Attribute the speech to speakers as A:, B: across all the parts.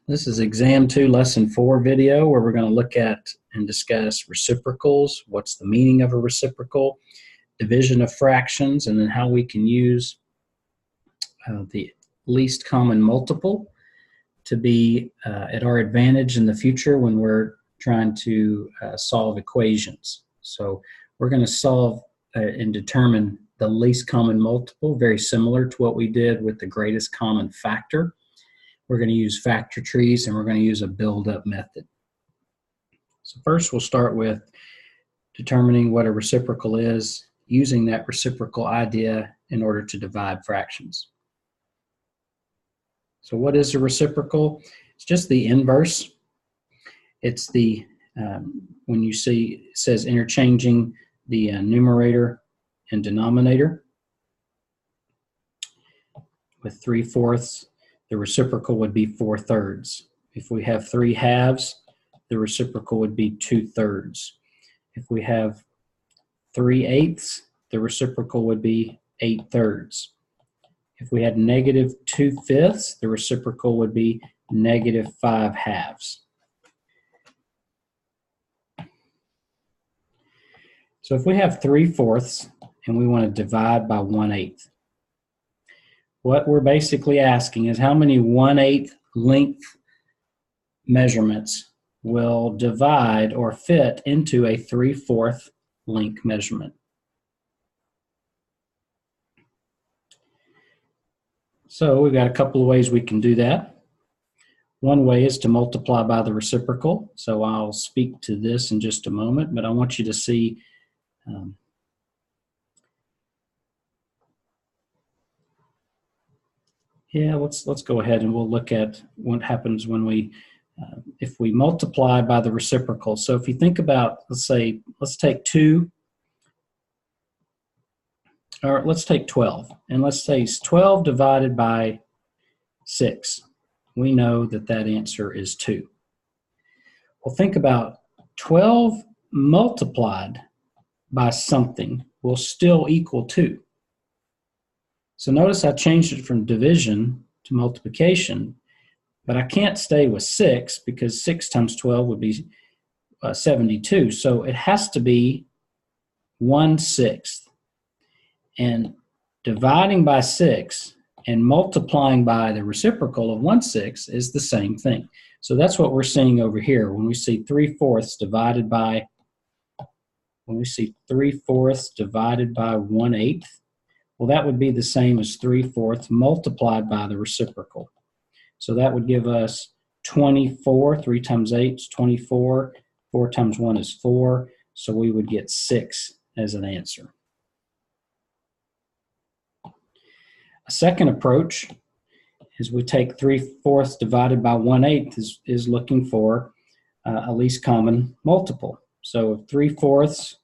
A: This is Exam 2, Lesson 4 video where we're going to look at and discuss reciprocals, what's the meaning of a reciprocal, division of fractions, and then how we can use the least common multiple to be at our advantage in the future when we're trying to solve equations. So we're going to solve and determine the least common multiple, very similar to what we did with the greatest common factor. We're going to use factor trees, and we're going to use a build-up method. So first we'll start with determining what a reciprocal is, using that reciprocal idea in order to divide fractions. So what is a reciprocal? It's just the inverse. It's the, when you see it says interchanging the numerator and denominator with 3/4. The reciprocal would be 4/3. If we have 3 halves, the reciprocal would be 2/3. If we have 3/8, the reciprocal would be 8/3. If we had -2/5, the reciprocal would be -5 halves. So if we have 3/4 and we want to divide by 1/8, what we're basically asking is how many 1/8 length measurements will divide or fit into a 3/4 length measurement. So we've got a couple of ways we can do that. One way is to multiply by the reciprocal. So I'll speak to this in just a moment, but I want you to see let's go ahead and we'll look at what happens when we if we multiply by the reciprocal. So if you think about, let's take 2, or let's take 12, and let's say 12 divided by 6. We know that that answer is 2. Well, think about 12 multiplied by something will still equal 2. So notice I changed it from division to multiplication, but I can't stay with 6 because 6 times 12 would be 72. So it has to be 1/6. And dividing by 6 and multiplying by the reciprocal of 1/6 is the same thing. So that's what we're seeing over here when we see 3/4 divided by 1/8. Well, that would be the same as 3/4 multiplied by the reciprocal. So that would give us 24. 3 times 8 is 24. 4 times 1 is 4. So we would get 6 as an answer. A second approach is we take 3/4 divided by 1/8 is looking for a least common multiple. So if 3/4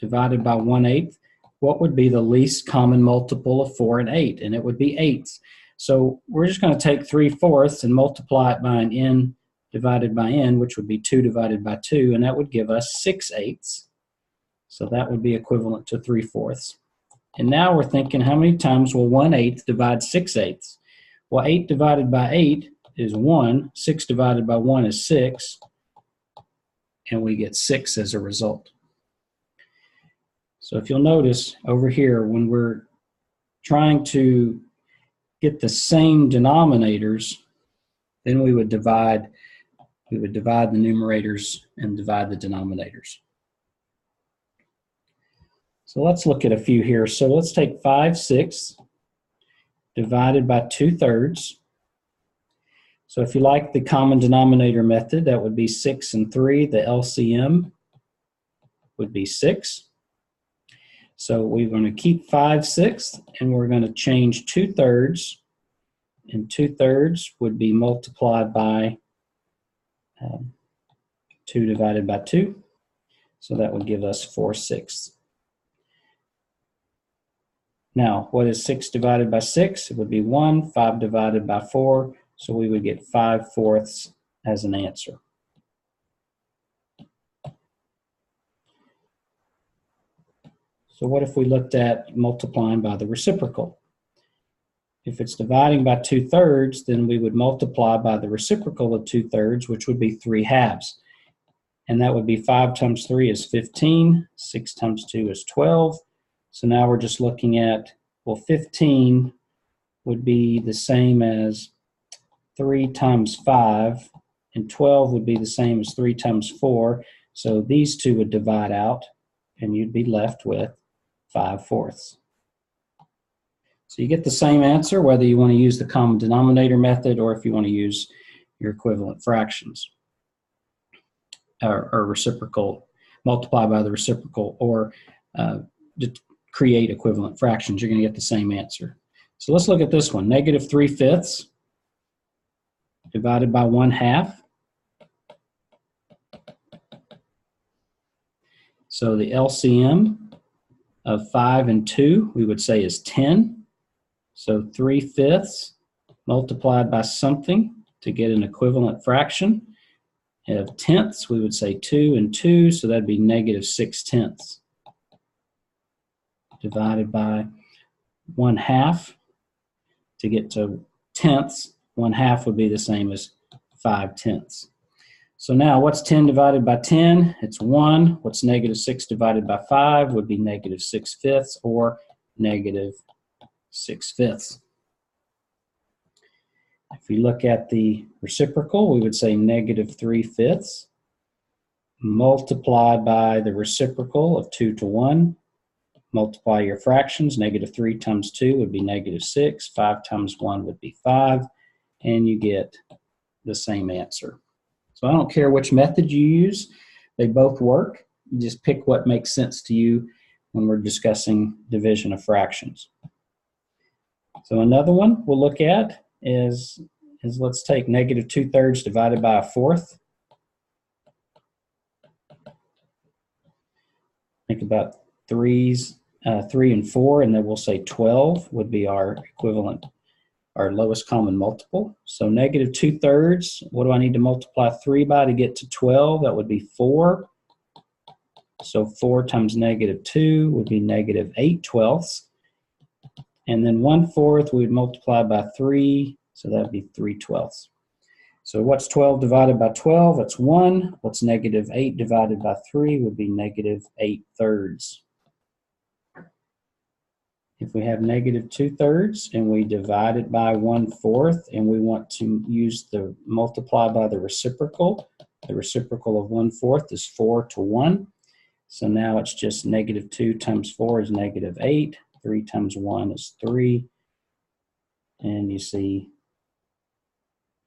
A: divided by 1/8, what would be the least common multiple of 4 and 8? And it would be 8. So we're just going to take 3/4 and multiply it by an n divided by n, which would be 2 divided by 2, and that would give us 6/8. So that would be equivalent to 3/4. And now we're thinking, how many times will 1/8 divide 6/8? Well, 8 divided by 8 is 1. 6 divided by 1 is 6. And we get 6 as a result. So if you'll notice over here, when we're trying to get the same denominators, then we would divide the numerators and divide the denominators. So let's look at a few here. So let's take 5/6 divided by 2/3. So if you like the common denominator method, that would be 6 and 3. The LCM would be 6. So we're going to keep 5/6, and we're going to change 2/3, and 2/3 would be multiplied by 2 divided by 2. So that would give us 4/6. Now, what is 6 divided by 6? It would be 1. 5 divided by 4, so we would get 5/4 as an answer. So what if we looked at multiplying by the reciprocal? if it's dividing by 2/3, then we would multiply by the reciprocal of 2/3, which would be 3/2. And that would be 5 times 3 is 15, 6 times 2 is 12. So now we're just looking at, well, 15 would be the same as 3 times 5, and 12 would be the same as 3 times 4. So these two would divide out, and you'd be left with 5/4. So you get the same answer whether you want to use the common denominator method or if you want to use your equivalent fractions or reciprocal, multiply by the reciprocal, or to create equivalent fractions. You're going to get the same answer. So let's look at this one. -3/5 divided by 1/2. So the LCM of 5 and 2 we would say is 10. So 3/5 multiplied by something to get an equivalent fraction. Of tenths, we would say 2 and 2, so that'd be -6/10 divided by 1/2 to get to tenths. 1/2 would be the same as 5/10. So now what's 10 divided by 10? It's 1. What's -6 divided by 5 would be -6/5 or -6/5. If we look at the reciprocal, we would say -3/5 multiplied by the reciprocal of 2 to 1. Multiply your fractions. -3 times 2 would be -6. 5 times 1 would be 5. And you get the same answer. So I don't care which method you use. They both work. You just pick what makes sense to you when we're discussing division of fractions. So another one we'll look at is let's take -2/3 divided by 1/4. Think about 3 and 4, and then we'll say 12 would be our equivalent, our lowest common multiple. So -2/3, what do I need to multiply 3 by to get to 12? That would be 4. So 4 times -2 would be -8/12. And then 1/4 we would multiply by 3, so that would be 3/12. So what's 12 divided by 12? It's 1. What's -8 divided by 3 would be -8/3. If we have -2/3 and we divide it by 1/4 and we want to use the multiply by the reciprocal of 1/4 is 4 to 1. So now it's just -2 times 4 is -8. 3 times 1 is 3. And you see,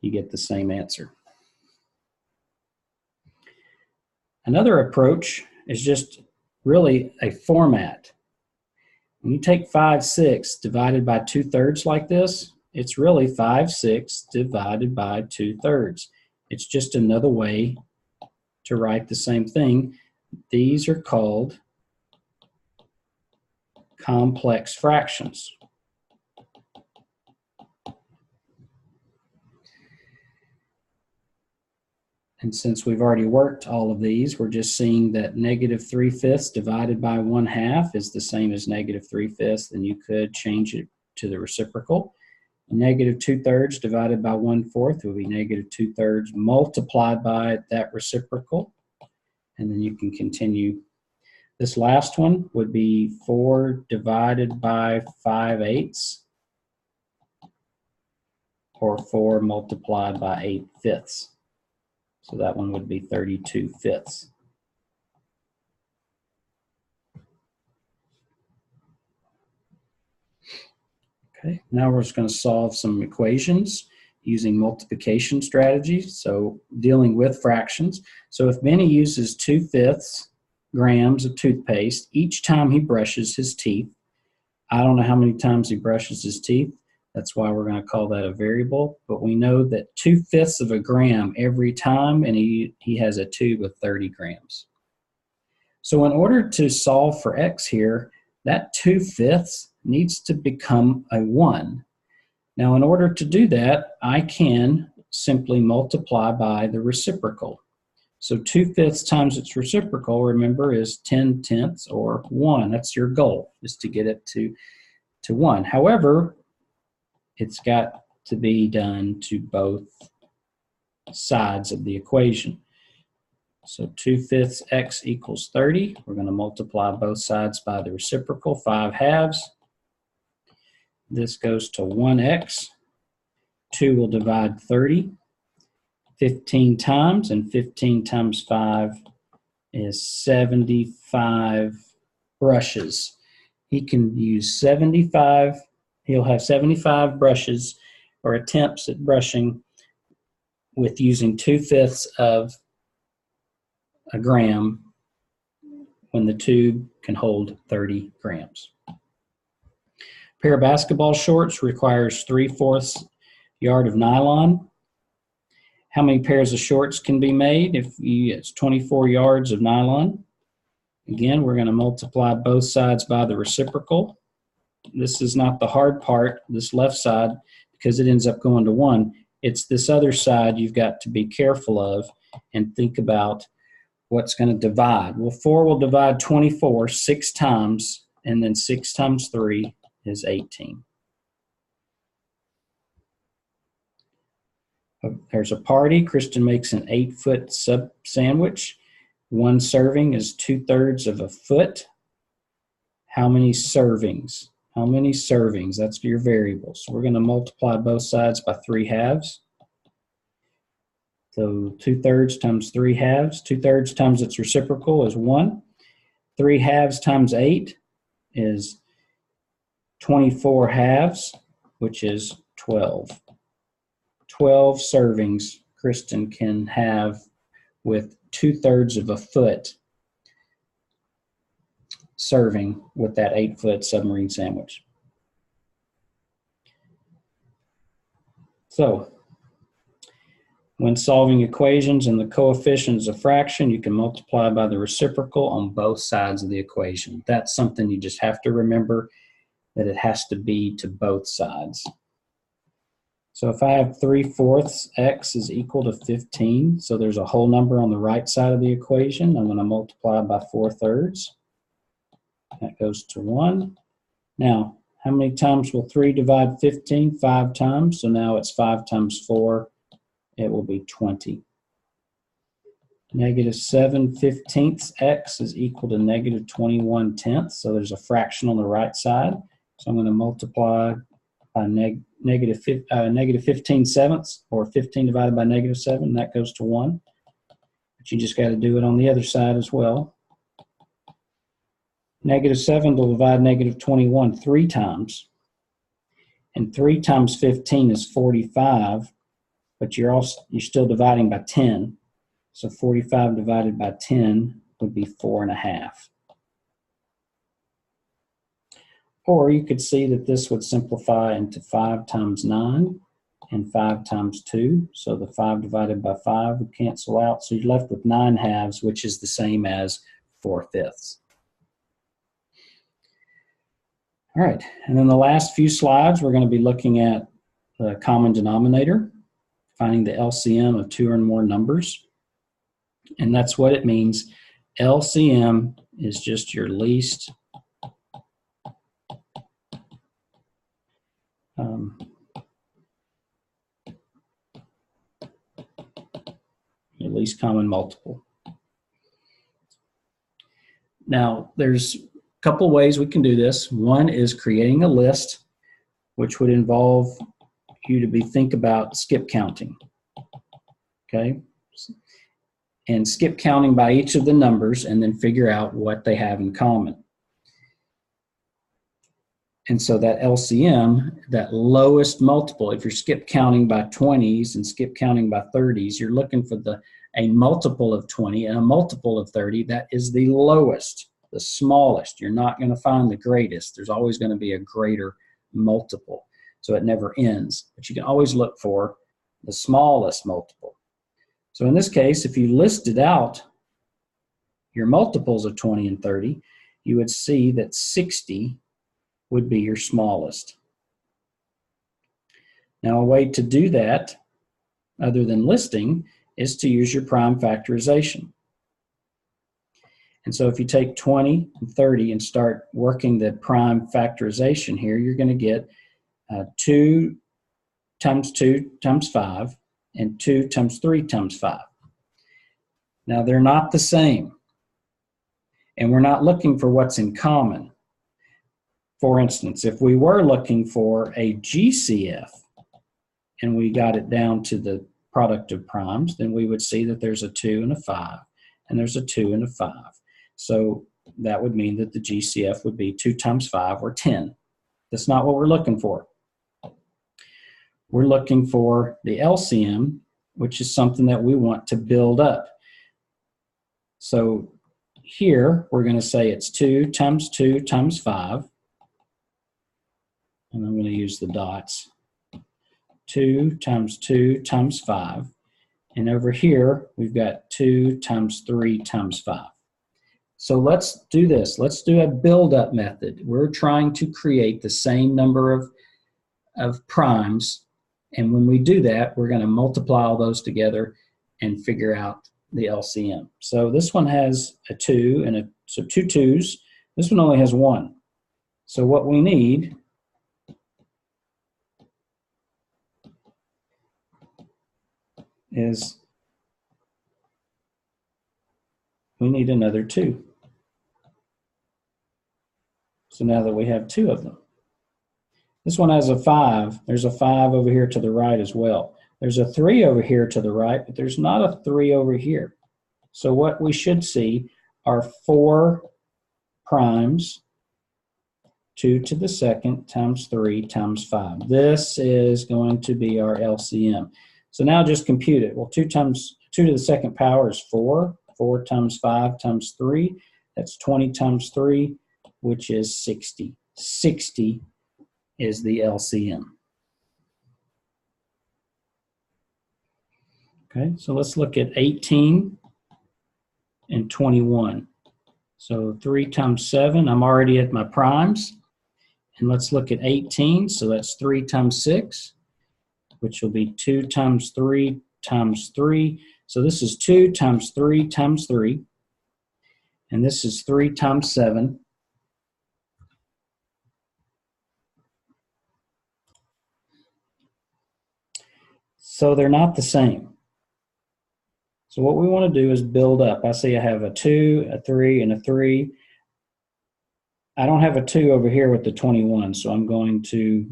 A: you get the same answer. Another approach is just really a format. When you take 5/6 divided by 2/3 like this, it's really 5/6 divided by 2/3. It's just another way to write the same thing. These are called complex fractions. And since we've already worked all of these, we're just seeing that -3/5 divided by 1/2 is the same as -3/5, and you could change it to the reciprocal. -2/3 divided by 1/4 will be -2/3 multiplied by that reciprocal. And then you can continue. This last one would be 4 divided by 5/8, or 4 multiplied by 8/5. So that one would be 32/5. Okay, now we're just going to solve some equations using multiplication strategies, so dealing with fractions. So if Benny uses 2/5 grams of toothpaste each time he brushes his teeth, I don't know how many times he brushes his teeth. That's why we're going to call that a variable. But we know that 2/5 of a gram every time, and he has a tube of 30 grams. So in order to solve for x here, that 2/5 needs to become a 1. Now in order to do that, I can simply multiply by the reciprocal. So 2/5 times its reciprocal, remember, is 10/10 or 1. That's your goal, is to get it to 1. However, it's got to be done to both sides of the equation. So 2/5 x equals 30. We're going to multiply both sides by the reciprocal, 5/2. This goes to 1x. 2 will divide 30 15 times, and 15 times 5 is 75 brushes. He can use 75, he'll have 75 brushes or attempts at brushing with using 2/5 of a gram when the tube can hold 30 grams. A pair of basketball shorts requires 3/4 yard of nylon. How many pairs of shorts can be made? It's 24 yards of nylon. Again, we're going to multiply both sides by the reciprocal. This is not the hard part, this left side, because it ends up going to 1. It's this other side you've got to be careful of and think about what's going to divide. Well, 4 will divide 24 6 times, and then 6 times 3 is 18. There's a party. Kristen makes an 8-foot sub sandwich. 1 serving is 2/3 of a foot. How many servings? How many servings? That's your variable. So we're going to multiply both sides by 3/2. So 2/3 times 3/2. 2/3 times its reciprocal is 1. 3/2 times 8 is 24/2, which is 12. 12 servings Kristen can have with 2/3 of a foot serving with that 8-foot submarine sandwich. So, when solving equations and the coefficients of fraction, you can multiply by the reciprocal on both sides of the equation. That's something you just have to remember, that it has to be to both sides. So if I have 3/4 x is equal to 15, so there's a whole number on the right side of the equation. I'm going to multiply by 4/3. That goes to 1. Now, how many times will 3 divide 15? 5 times. So now it's 5 times 4. It will be 20. -7/15 x is equal to -21/10. So there's a fraction on the right side. So I'm going to multiply by -15/7, or 15 divided by -7. That goes to 1. But you just got to do it on the other side as well. -7 will divide -21 3 times. And 3 times 15 is 45, but you're still dividing by 10. So 45 divided by 10 would be 4.5. Or you could see that this would simplify into 5 times 9 and 5 times 2. So the 5 divided by 5 would cancel out. So you're left with 9/2, which is the same as 4/5. All right, and then the last few slides, we're going to be looking at the common denominator, finding the LCM of 2 or more numbers. And that's what it means. LCM is just your least common multiple. Now, there's a couple ways we can do this. One is creating a list, which would involve you to think about skip counting. Okay? And skip counting by each of the numbers and then figure out what they have in common. And so that LCM, that lowest multiple, if you're skip counting by 20s and skip counting by 30s, you're looking for a multiple of 20 and a multiple of 30. That is the lowest, the smallest. You're not going to find the greatest. There's always going to be a greater multiple. So it never ends. But you can always look for the smallest multiple. So in this case, if you listed out your multiples of 20 and 30, you would see that 60 would be your smallest. Now, a way to do that, other than listing, is to use your prime factorization. And so if you take 20 and 30 and start working the prime factorization here, you're going to get 2 times 2 times 5, and 2 times 3 times 5. Now, they're not the same, and we're not looking for what's in common. For instance, if we were looking for a GCF, and we got it down to the product of primes, then we would see that there's a 2 and a 5, and there's a 2 and a 5. So that would mean that the GCF would be 2 times 5, or 10. That's not what we're looking for. We're looking for the LCM, which is something that we want to build up. So here, we're going to say it's 2 times 2 times 5. And I'm going to use the dots. 2 times 2 times 5. And over here, we've got 2 times 3 times 5. So let's do this. Let's do a build-up method. We're trying to create the same number of primes. And when we do that, we're going to multiply all those together and figure out the LCM. So this one has a 2 and so 2 2s. This one only has 1. So what we need is we need another 2. So now that we have 2 of them. This one has a 5. There's a 5 over here to the right as well. There's a 3 over here to the right, but there's not a 3 over here. So what we should see are 4 primes, 2 to the second times 3 times 5. This is going to be our LCM. So now just compute it. Well, 2 to the second power is 4. 4 times 5 times 3. That's 20 times 3, which is 60. 60 is the LCM. Okay, so let's look at 18 and 21. So 3 times 7, I'm already at my primes. And let's look at 18, so that's 3 times 6, which will be 2 times 3 times 3. So this is 2 times 3 times 3. And this is 3 times 7. So they're not the same. So what we want to do is build up. I see I have a 2, a 3, and a 3. I don't have a 2 over here with the 21, so I'm going to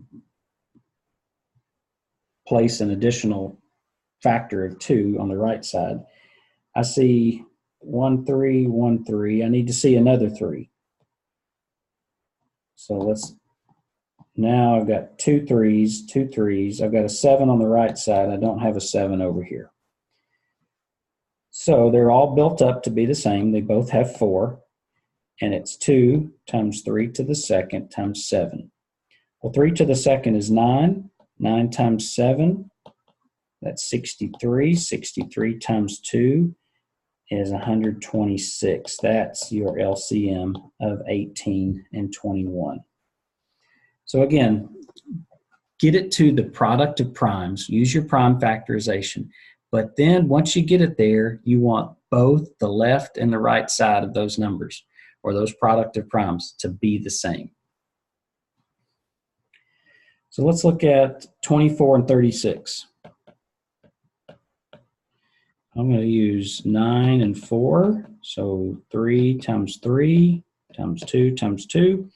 A: place an additional factor of 2 on the right side. I see 1 3, 1 3. I need to see another 3. So now I've got 2 3s, 2 3s. I've got a 7 on the right side. I don't have a 7 over here. So they're all built up to be the same. They both have 4. And it's 2 times 3 to the second times 7. Well, 3 to the second is 9. 9 times 7, that's 63. 63 times 2 is 126. That's your LCM of 18 and 21. So again, get it to the product of primes. Use your prime factorization. But then once you get it there, you want both the left and the right side of those numbers, or those product of primes, to be the same. So let's look at 24 and 36. I'm going to use 9 and 4. So 3 times 3 times 2 times 2.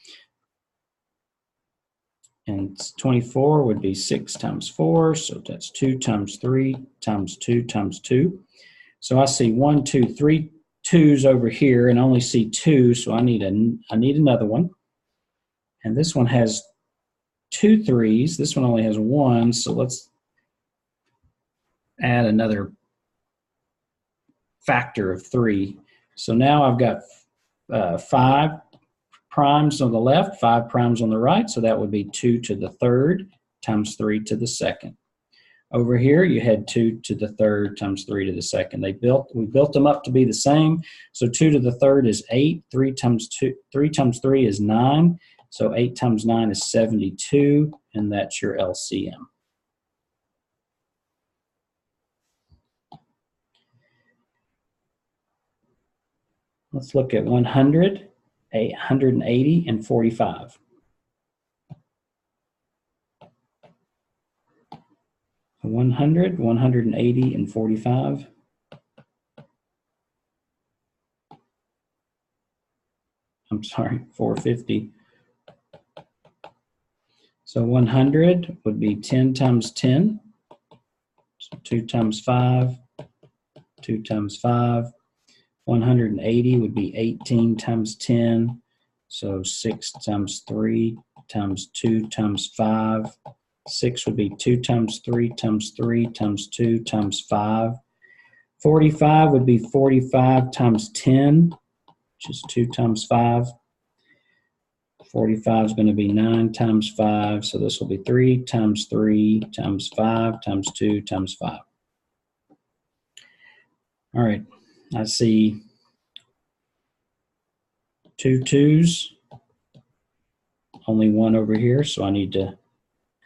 A: And 24 would be 6 times 4. So that's 2 times 3 times 2 times 2. So I see 1, 2, 3 2s over here, and I only see 2, so I need another one. And this one has 2 3s. This one only has 1, so let's add another factor of 3. So now I've got 5 primes on the left, 5 primes on the right, so that would be 2 to the third times 3 to the second. Over here, you had 2 to the third times 3 to the second. We built them up to be the same. So 2 to the third is 8. 3 times 3 is 9. So 8 times 9 is 72, and that's your LCM. Let's look at 100, 880, and 45. 100, 180, and 45. I'm sorry, 450. So 100 would be 10 times 10. So 2 times 5, 2 times 5. 180 would be 18 times 10. So 6 times 3 times 2 times 5. 6 would be 2 times 3 times 3 times 2 times 5. 45 would be 45 times 10, which is 2 times 5. 45 is going to be 9 times 5, so this will be 3 times 3 times 5 times 2 times 5. All right, I see 2 2s, only one over here, so I need to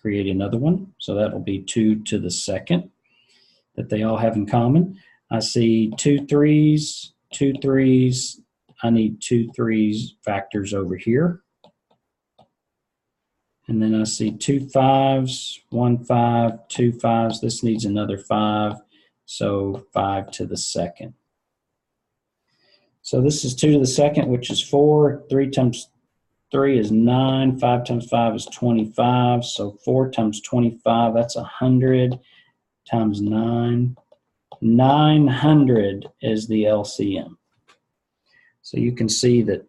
A: create another one. So that will be 2 to the second that they all have in common. I see 2 3s, 2 3s. I need 2 3s factors over here. And then I see 2 5s, 1 5, 2 5s. This needs another 5, so 5 to the second. So this is 2 to the second, which is 4. 3 times 3 is 9. 5 times 5 is 25. So 4 times 25, that's 100 times 9. 900 is the LCM. So you can see that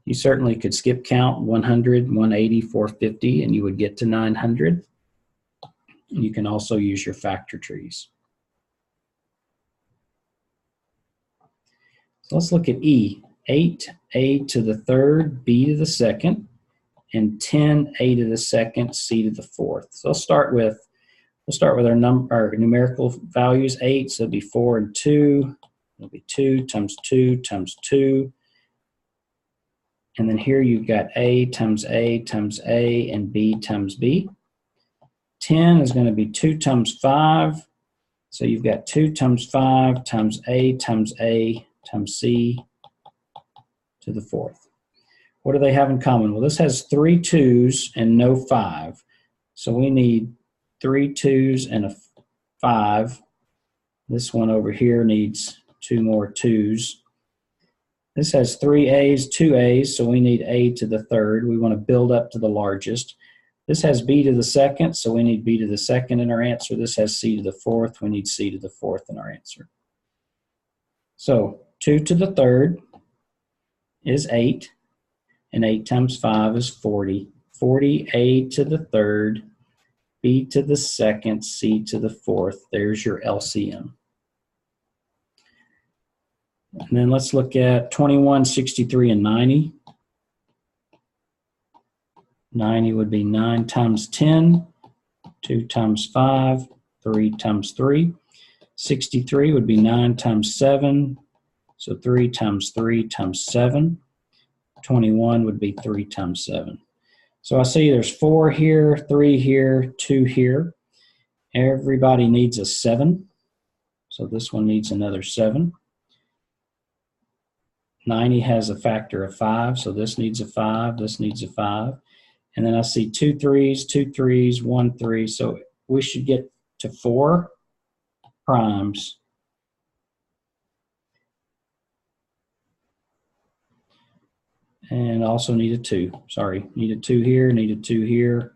A: you certainly could skip count 100, 180, 450, and you would get to 900. You can also use your factor trees. So let's look at E. 8a to the third, b to the second, and 10a to the second, c to the fourth. So we'll start with our numerical values. 8, so it'll be 4 and 2. It'll be 2 times 2 times 2. And then here you've got A times A times A and B times B. 10 is going to be 2 times 5. So you've got 2 times 5 times A times C to the fourth. What do they have in common? Well, this has 3 2s and no 5. So we need 3 2s and a 5. This one over here needs 2 more 2s. This has 3 A's, 2 A's, so we need A to the third. We want to build up to the largest. This has B to the second, so we need B to the second in our answer. This has C to the fourth. We need C to the fourth in our answer. So 2 to the third is 8, and 8 times 5 is 40. 40 A to the third, B to the second, C to the fourth. There's your LCM. And then let's look at 21, 63, and 90. 90 would be 9 times 10, 2 times 5, 3 times 3. 63 would be 9 times 7, so 3 times 3 times 7. 21 would be 3 times 7. So I see there's 4 here, 3 here, 2 here. Everybody needs a 7, so this one needs another 7. 90 has a factor of 5, so this needs a 5, this needs a 5. And then I see 2 3s, 2 3s, 1 3. So we should get to 4 primes. And also need a 2. Sorry, need a 2 here, need a 2 here.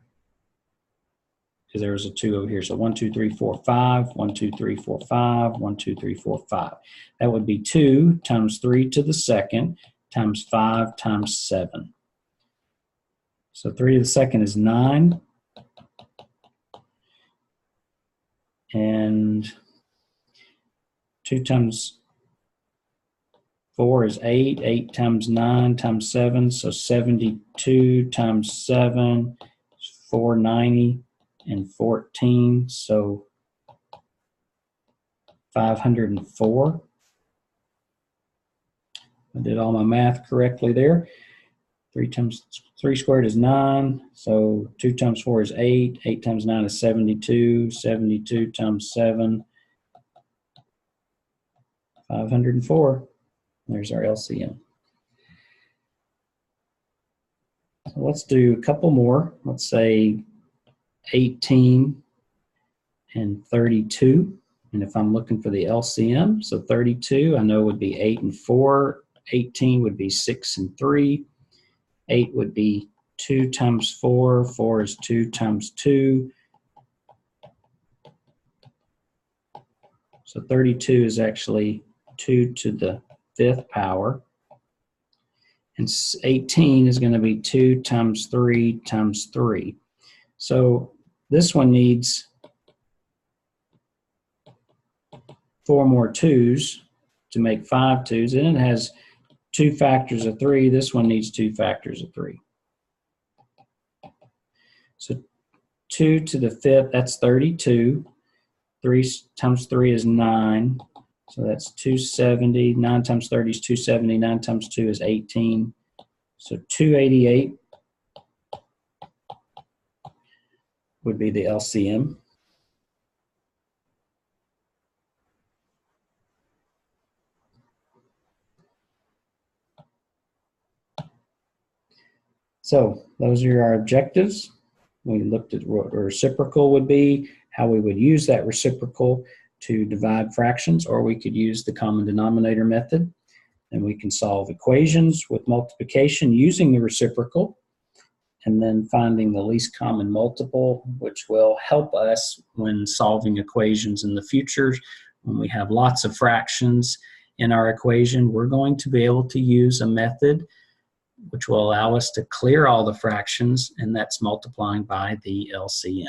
A: Because there was a 2 over here. So 1, 2, 3, 4, 5. 1, 2, 3, 4, 5. 1, 2, 3, 4, 5. That would be 2 times 3 to the second times 5 times 7. So 3 to the second is 9. And 2 times 4 is 8. 8 times 9 times 7. So 72 times 7 is 490 and 14. So 504. I did all my math correctly there. 3 times 3 squared is 9. So 2 times 4 is 8. 8 times 9 is 72. 72 times 7, 504. There's our LCM. So let's do a couple more. Let's say 18 and 32. And if I'm looking for the LCM, so 32, I know would be 8 and 4. 18 would be 6 and 3. 8 would be 2 times 4. 4 is 2 times 2. So 32 is actually 2 to the 5th power. And 18 is going to be 2 times 3 times 3. So this one needs 4 more 2's to make 5 2's. And it has 2 factors of 3. This one needs 2 factors of 3. So 2 to the 5th, that's 32. 3 times 3 is 9. So that's 270. 9 times 30 is 270. 9 times 2 is 18. So 288 would be the LCM. So those are our objectives. We looked at what a reciprocal would be, how we would use that reciprocal to divide fractions, or we could use the common denominator method. And we can solve equations with multiplication using the reciprocal, and then finding the least common multiple, which will help us when solving equations in the future. When we have lots of fractions in our equation, we're going to be able to use a method which will allow us to clear all the fractions, and that's multiplying by the LCM.